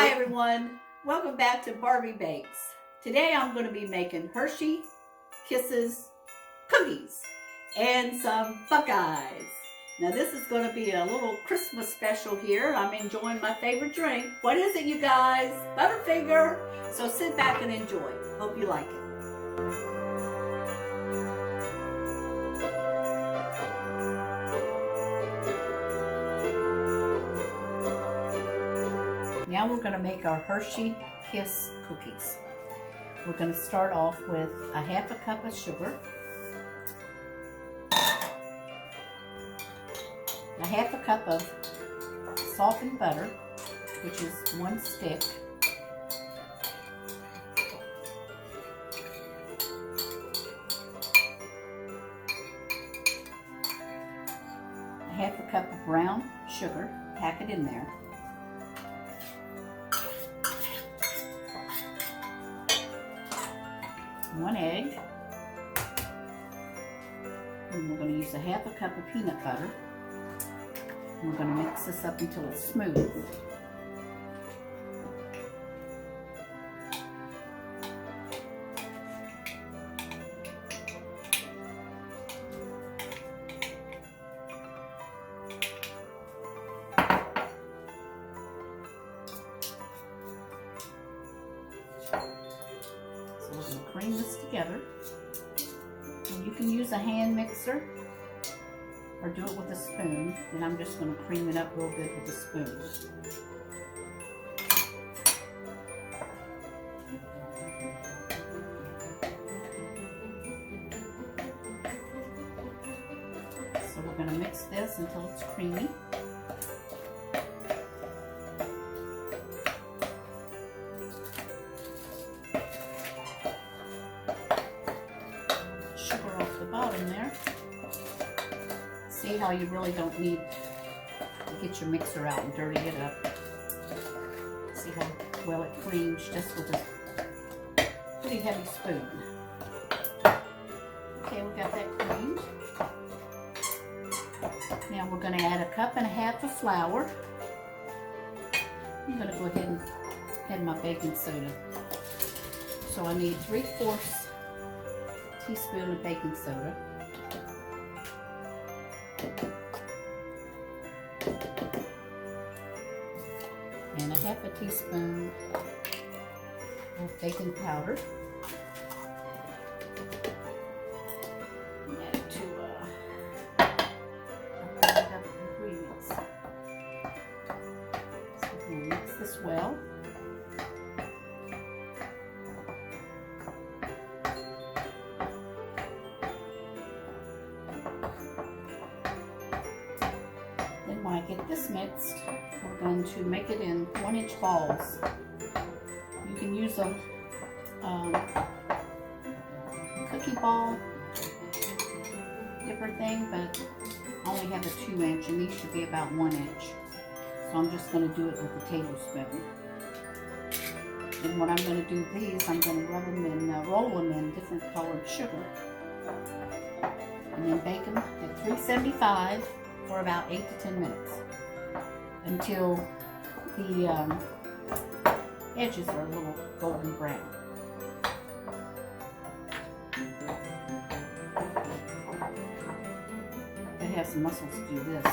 Hi everyone, welcome back to Barbie Bakes. Today I'm going to be making Hershey Kisses cookies and some buckeyes. Now this is going to be a little Christmas special here. I'm enjoying my favorite drink. What is it, you guys? Butterfinger. So sit back and enjoy. Hope you like it. Now we're going to make our Hershey Kiss cookies. We're going to start off with a half a cup of sugar, a half a cup of softened butter, which is 1 stick, a half a cup of brown sugar, pack it in there, 1 egg, and we're going to use a half a cup of peanut butter. And we're going to mix this up until it's smooth. We're going to cream this together. And you can use a hand mixer or do it with a spoon. And I'm just going to cream it up real good with a spoon. So we're going to mix this until it's creamy. Bottom there. See how you really don't need to get your mixer out and dirty it up. See how well it creams just with a pretty heavy spoon. Okay, we got that creamed. Now we're going to add a cup and a half of flour. I'm going to go ahead and add my baking soda. So I need 3/4 teaspoon of baking soda, and a half a teaspoon of baking powder. And add it to a blend of ingredients. So we're going to mix this well. When I get this mixed, we're going to make it in 1-inch balls. You can use a cookie ball, different thing, but I only have a 2-inch, and these should be about 1 inch. So I'm just going to do it with a tablespoon. And what I'm going to do these, I'm going to rub them and roll them in different colored sugar, and then bake them at 375 for about 8 to 10 minutes until the edges are a little golden brown. It has some muscles to do this.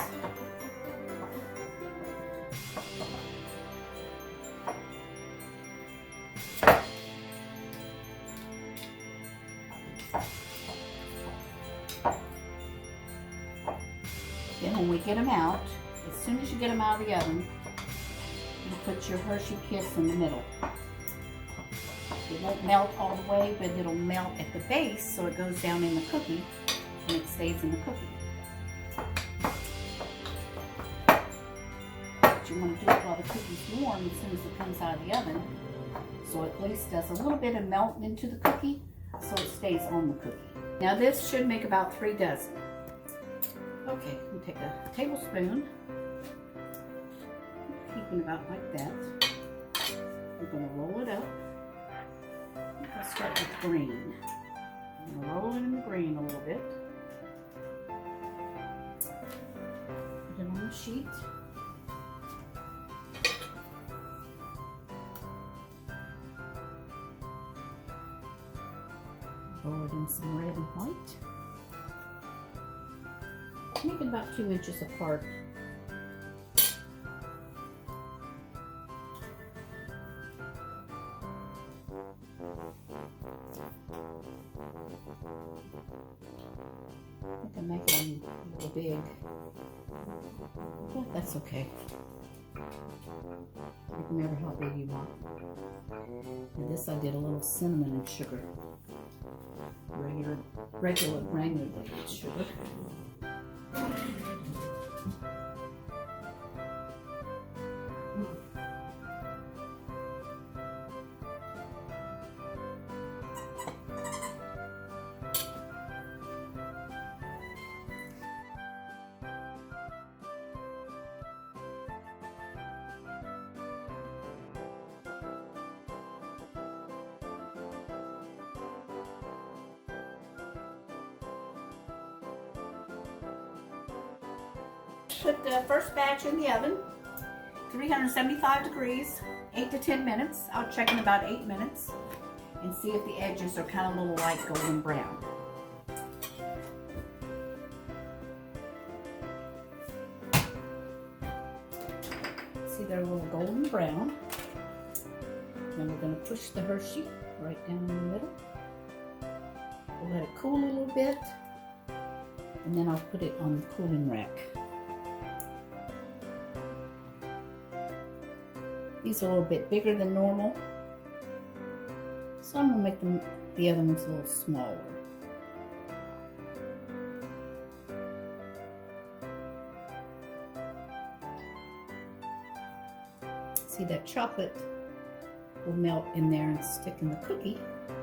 Then when we get them out, as soon as you get them out of the oven, you put your Hershey Kiss in the middle. It won't melt all the way, but it'll melt at the base so it goes down in the cookie and it stays in the cookie. But you want to do it while the cookie's warm as soon as it comes out of the oven, so it at least does a little bit of melting into the cookie so it stays on the cookie. Now this should make about 3 dozen. Okay, we take a tablespoon, keeping about like that. We're going to roll it up. Let's start with green. I'm going to roll it in the green a little bit. Put it on the sheet. Throw it in some red and white. Make it about 2 inches apart. I can make it a little big. Yeah, that's okay. You can measure how big you want. And this I did a little cinnamon and sugar. Regular granulated sugar. Put the first batch in the oven, 375 degrees, 8 to 10 minutes. I'll check in about 8 minutes and see if the edges are kind of a little light golden brown. See, they're a little golden brown. Then we're going to push the Hershey right down in the middle. We'll let it cool a little bit, and then I'll put it on the cooling rack. These are a little bit bigger than normal, so I'm going to make the other ones a little smaller. See, that chocolate will melt in there and stick in the cookie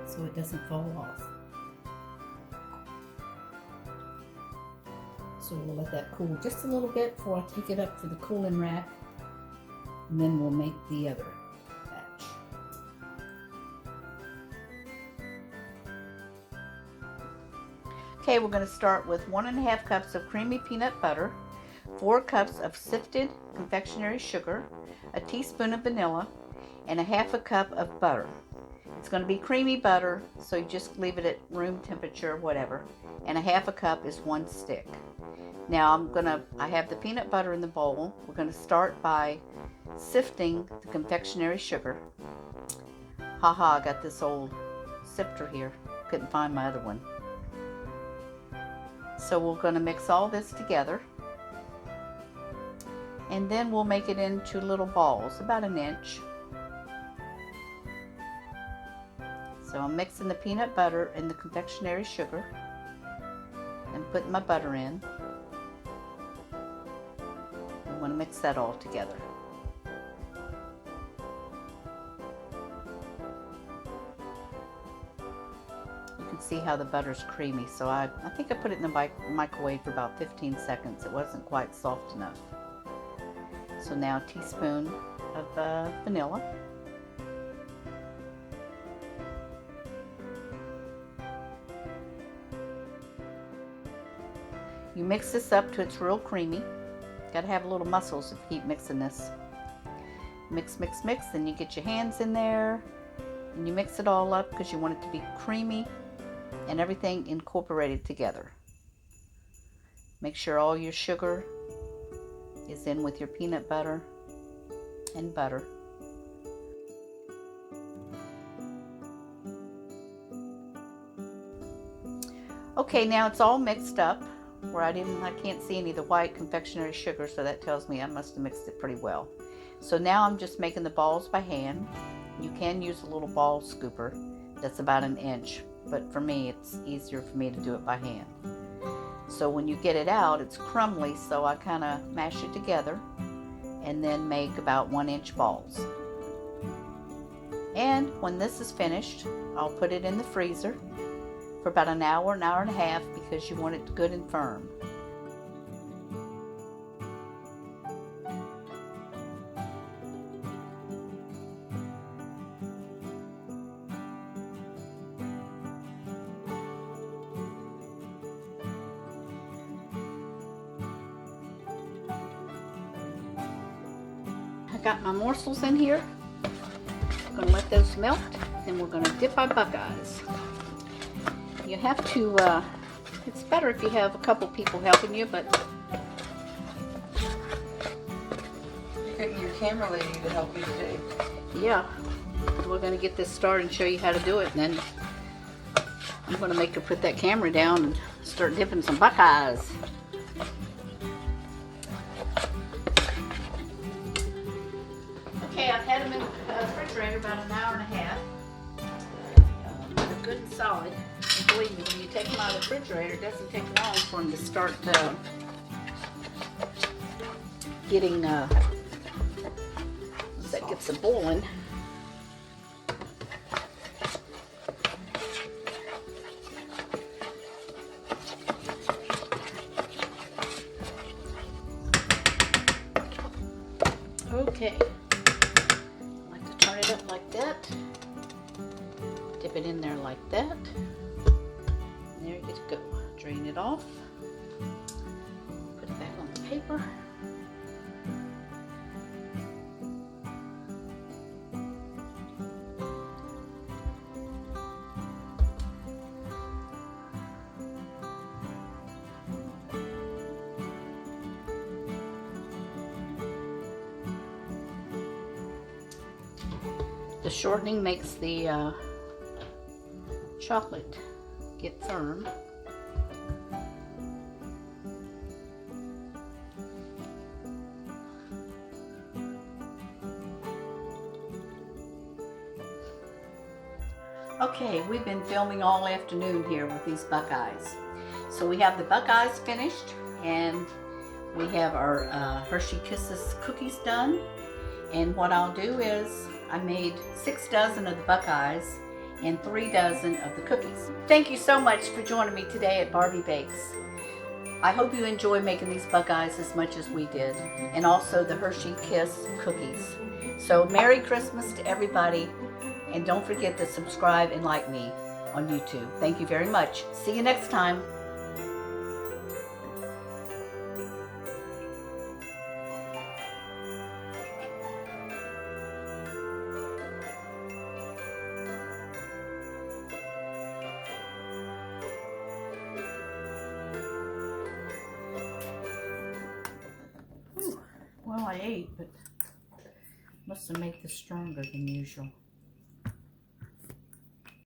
so it doesn't fall off. So we'll let that cool just a little bit before I take it up to the cooling rack. And then we'll make the other batch. Okay, we're going to start with 1½ cups of creamy peanut butter, 4 cups of sifted confectionery sugar, a teaspoon of vanilla, and 1/2 cup of butter. It's going to be creamy butter, so you just leave it at room temperature, whatever. And 1/2 cup is 1 stick. Now I have the peanut butter in the bowl. We're going to start by sifting the confectionery sugar. Haha, I got this old sifter here. Couldn't find my other one. So we're going to mix all this together. And then we'll make it into little balls, about 1 inch. So I'm mixing the peanut butter and the confectionery sugar and putting my butter in. I'm going to mix that all together. You can see how the butter's creamy, so I think I put it in the microwave for about 15 seconds. It wasn't quite soft enough. So now a teaspoon of vanilla. You mix this up till it's real creamy. Got to have little muscles if you keep mixing this. Mix, mix, mix, then you get your hands in there and you mix it all up because you want it to be creamy and everything incorporated together. Make sure all your sugar is in with your peanut butter and butter. Okay, now it's all mixed up. Where I can't see any of the white confectionery sugar, so that tells me I must have mixed it pretty well. So now I'm just making the balls by hand. You can use a little ball scooper that's about 1 inch, but for me it's easier for me to do it by hand. So when you get it out, it's crumbly, so I kind of mash it together and then make about 1 inch balls. And when this is finished, I'll put it in the freezer for about an hour and a half because you want it good and firm. I got my morsels in here. I'm going to let those melt, and we're going to dip our buckeyes. You have to, it's better if you have a couple people helping you, but... You're getting your camera lady to help you today. Yeah. We're going to get this started and show you how to do it, and then I'm going to make her put that camera down and start dipping some buckeyes. Okay, I've had them in the refrigerator about an hour and a half. They're good and solid. And believe me, when you take them out of the refrigerator, it doesn't take long for them to start getting, once that gets a boiling. Okay, I like to turn it up like that, dip it in there like that, and there you go. Drain it off, put it back on the paper. The shortening makes the chocolate get firm. Okay, we've been filming all afternoon here with these buckeyes. So we have the buckeyes finished, and we have our Hershey Kisses cookies done. And what I'll do is I made 6 dozen of the buckeyes and 3 dozen of the cookies. Thank you so much for joining me today at Barbie Bakes. I hope you enjoy making these buckeyes as much as we did, and also the Hershey Kiss cookies. So Merry Christmas to everybody, and don't forget to subscribe and like me on YouTube. Thank you very much. See you next time. Well, I ate, but must have made this stronger than usual.